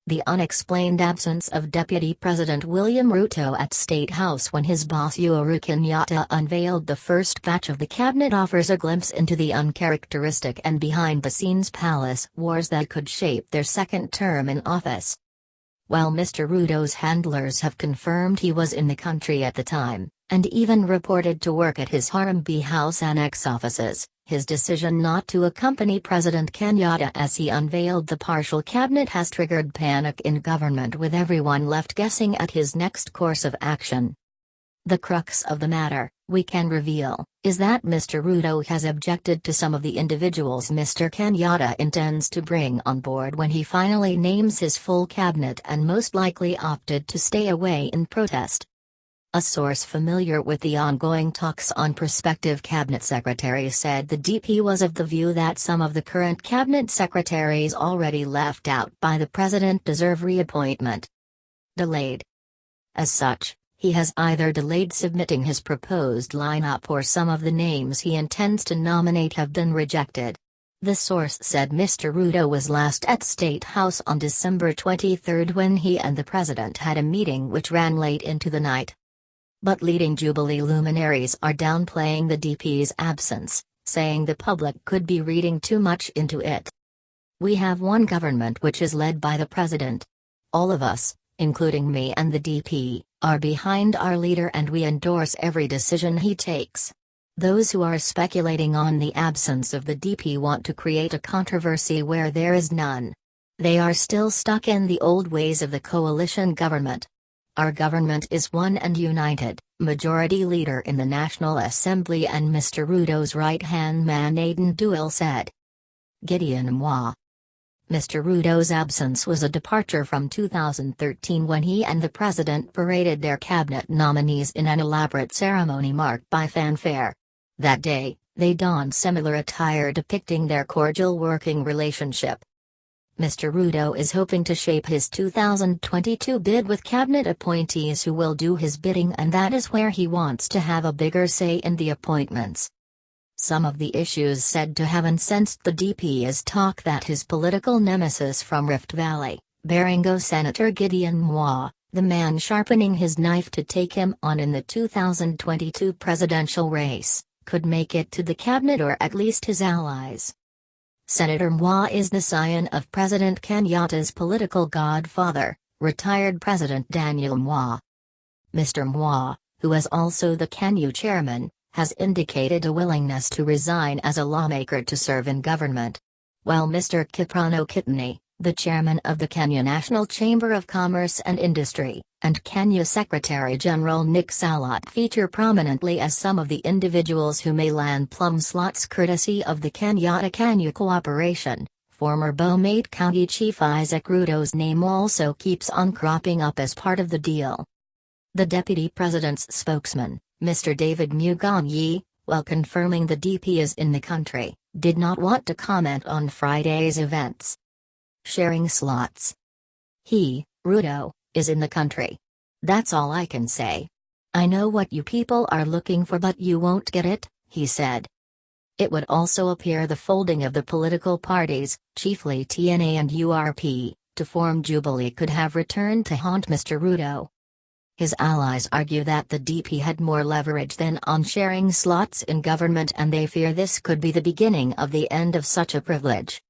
The unexplained absence of Deputy President William Ruto at State House when his boss Uhuru Kenyatta unveiled the first batch of the cabinet offers a glimpse into the uncharacteristic and behind-the-scenes palace wars that could shape their second term in office. While Mr Ruto's handlers have confirmed he was in the country at the time, and even reported to work at his Harambee House Annex offices, his decision not to accompany President Kenyatta as he unveiled the partial cabinet has triggered panic in government, with everyone left guessing at his next course of action. The crux of the matter, we can reveal, is that Mr Ruto has objected to some of the individuals Mr Kenyatta intends to bring on board when he finally names his full cabinet, and most likely opted to stay away in protest. A source familiar with the ongoing talks on prospective cabinet secretaries said the DP was of the view that some of the current cabinet secretaries already left out by the president deserve reappointment. Delayed. As such, he has either delayed submitting his proposed lineup or some of the names he intends to nominate have been rejected. The source said Mr Ruto was last at State House on December 23 when he and the president had a meeting which ran late into the night. But leading Jubilee luminaries are downplaying the DP's absence, saying the public could be reading too much into it. We have one government which is led by the president. All of us, including me and the DP, are behind our leader and we endorse every decision he takes. Those who are speculating on the absence of the DP want to create a controversy where there is none. They are still stuck in the old ways of the coalition government. Our government is one and united, Majority Leader in the National Assembly and Mr Ruto's right-hand man Aden Duale said. Gideon Mwa. Mr Ruto's absence was a departure from 2013 when he and the president paraded their cabinet nominees in an elaborate ceremony marked by fanfare. That day, they donned similar attire depicting their cordial working relationship. Mr Ruto is hoping to shape his 2022 bid with cabinet appointees who will do his bidding, and that is where he wants to have a bigger say in the appointments. Some of the issues said to have incensed the DP is talk that his political nemesis from Rift Valley, Baringo Senator Gideon Mwa, the man sharpening his knife to take him on in the 2022 presidential race, could make it to the cabinet or at least his allies. Senator Mwa is the scion of President Kenyatta's political godfather, retired President Daniel Mwa. Mr Mwa, who is also the KENU chairman, has indicated a willingness to resign as a lawmaker to serve in government. While Mr Kiprono Kitani, the chairman of the Kenya National Chamber of Commerce and Industry, and Kenya Secretary General Nick Salat feature prominently as some of the individuals who may land plum slots courtesy of the Kenyatta-Kenya cooperation, former Bomet County Chief Isaac Ruto's name also keeps on cropping up as part of the deal. The Deputy President's spokesman, Mr David Mugonyi, while confirming the DP is in the country, did not want to comment on Friday's events. Sharing slots. He, Ruto, is in the country. That's all I can say. I know what you people are looking for, but you won't get it, he said. It would also appear the folding of the political parties, chiefly TNA and URP, to form Jubilee could have returned to haunt Mr Ruto. His allies argue that the DP had more leverage than on sharing slots in government, and they fear this could be the beginning of the end of such a privilege.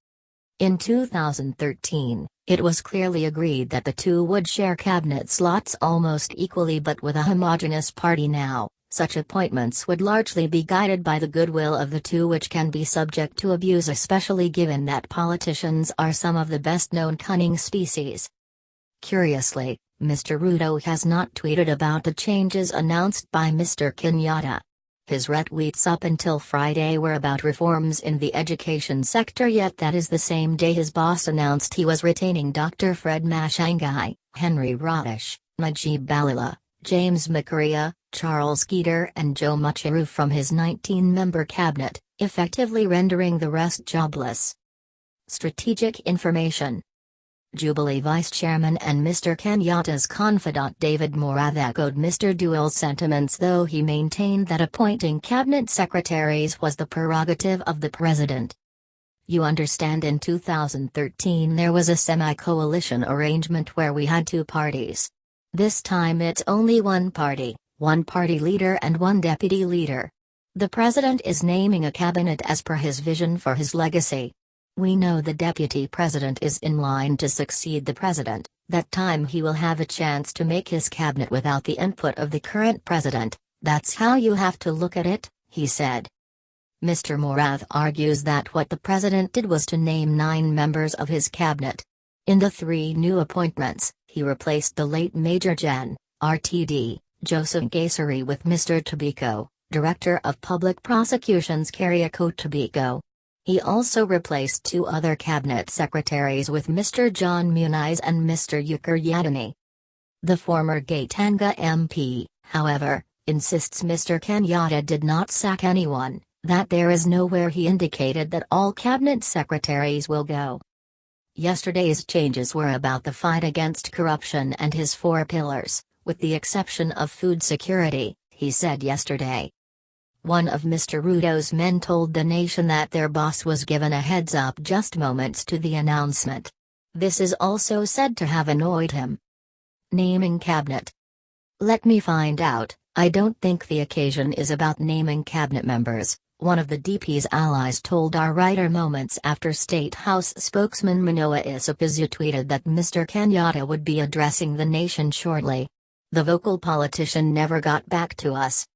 In 2013, it was clearly agreed that the two would share cabinet slots almost equally, but with a homogeneous party now, such appointments would largely be guided by the goodwill of the two, which can be subject to abuse, especially given that politicians are some of the best-known cunning species. Curiously, Mr Ruto has not tweeted about the changes announced by Mr Kenyatta. His retweets up until Friday were about reforms in the education sector, yet that is the same day his boss announced he was retaining Dr. Fred Mashangai, Henry Radish, Najib Balila, James Macharia, Charles Geeter and Joe Mucheru from his 19-member cabinet, effectively rendering the rest jobless. Strategic information. Jubilee Vice Chairman and Mr Kenyatta's confidant David Morath echoed Mr Duale's sentiments, though he maintained that appointing cabinet secretaries was the prerogative of the president. You understand, in 2013 there was a semi-coalition arrangement where we had two parties. This time it's only one party leader and one deputy leader. The president is naming a cabinet as per his vision for his legacy. We know the deputy president is in line to succeed the president. That time he will have a chance to make his cabinet without the input of the current president. That's how you have to look at it, he said. Mr Morath argues that what the president did was to name 9 members of his cabinet. In the 3 new appointments, he replaced the late Major Gen. RTD, Joseph Gaisari with Mr Tobiko, Director of Public Prosecutions Kyriako Tobiko. He also replaced 2 other cabinet secretaries with Mr John Muniz and Mr Uhuru Kenyatta. The former Gatenga MP, however, insists Mr Kenyatta did not sack anyone, that there is nowhere he indicated that all cabinet secretaries will go. Yesterday's changes were about the fight against corruption and his 4 pillars, with the exception of food security, he said yesterday. One of Mr Ruto's men told the nation that their boss was given a heads up just moments to the announcement. This is also said to have annoyed him. Naming cabinet. Let me find out. I don't think the occasion is about naming cabinet members, one of the DP's allies told our writer moments after State House spokesman Manoa Isipizu tweeted that Mr Kenyatta would be addressing the nation shortly. The vocal politician never got back to us.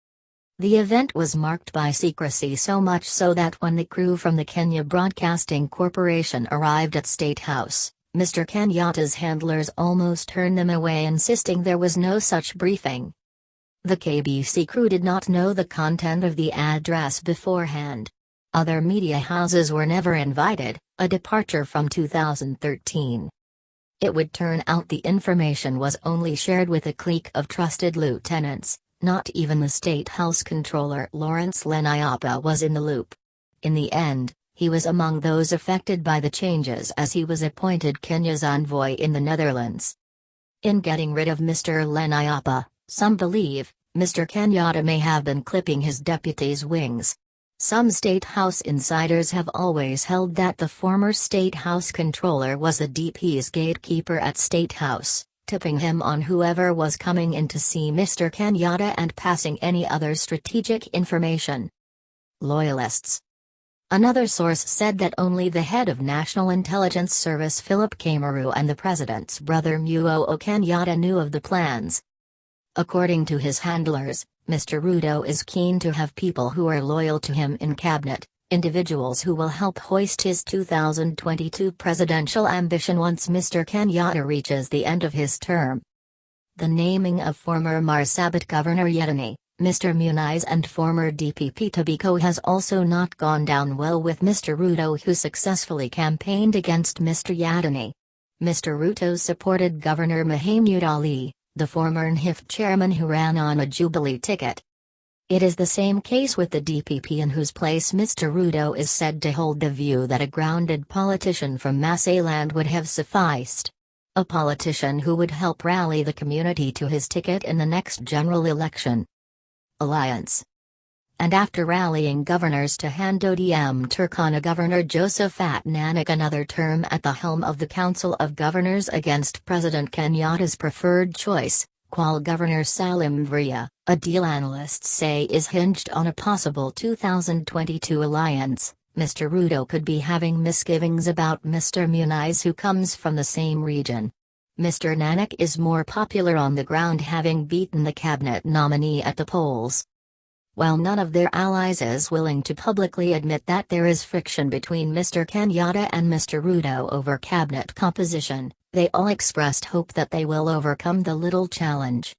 The event was marked by secrecy, so much so that when the crew from the Kenya Broadcasting Corporation arrived at State House, Mr Kenyatta's handlers almost turned them away, insisting there was no such briefing. The KBC crew did not know the content of the address beforehand. Other media houses were never invited, a departure from 2013. It would turn out the information was only shared with a clique of trusted lieutenants. Not even the State House Controller Lawrence Leniapa was in the loop. In the end, he was among those affected by the changes as he was appointed Kenya's envoy in the Netherlands. In getting rid of Mr Leniapa, some believe, Mr Kenyatta may have been clipping his deputy's wings. Some State House insiders have always held that the former State House Controller was the DP's gatekeeper at State House, tipping him on whoever was coming in to see Mr Kenyatta and passing any other strategic information. Loyalists. Another source said that only the head of National Intelligence Service Philip Kameru and the president's brother Uhuru Kenyatta knew of the plans. According to his handlers, Mr Ruto is keen to have people who are loyal to him in cabinet, individuals who will help hoist his 2022 presidential ambition once Mr Kenyatta reaches the end of his term. The naming of former Marsabit Governor Yetani, Mr Muniz and former DPP Tobiko has also not gone down well with Mr Ruto, who successfully campaigned against Mr Yetani. Mr Ruto supported Governor Mahmoud Ali, the former NHIF chairman who ran on a Jubilee ticket. It is the same case with the DPP, in whose place Mr Ruto is said to hold the view that a grounded politician from Masaland would have sufficed. A politician who would help rally the community to his ticket in the next general election. Alliance. And after rallying governors to hand ODM Turkana Governor Joseph Nanak another term at the helm of the Council of Governors against President Kenyatta's preferred choice, Kwale Governor Salim Vria, a deal analysts say is hinged on a possible 2022 alliance, Mr Ruto could be having misgivings about Mr Muniz, who comes from the same region. Mr Nanak is more popular on the ground, having beaten the cabinet nominee at the polls. While none of their allies is willing to publicly admit that there is friction between Mr Kenyatta and Mr Ruto over cabinet composition, they all expressed hope that they will overcome the little challenge.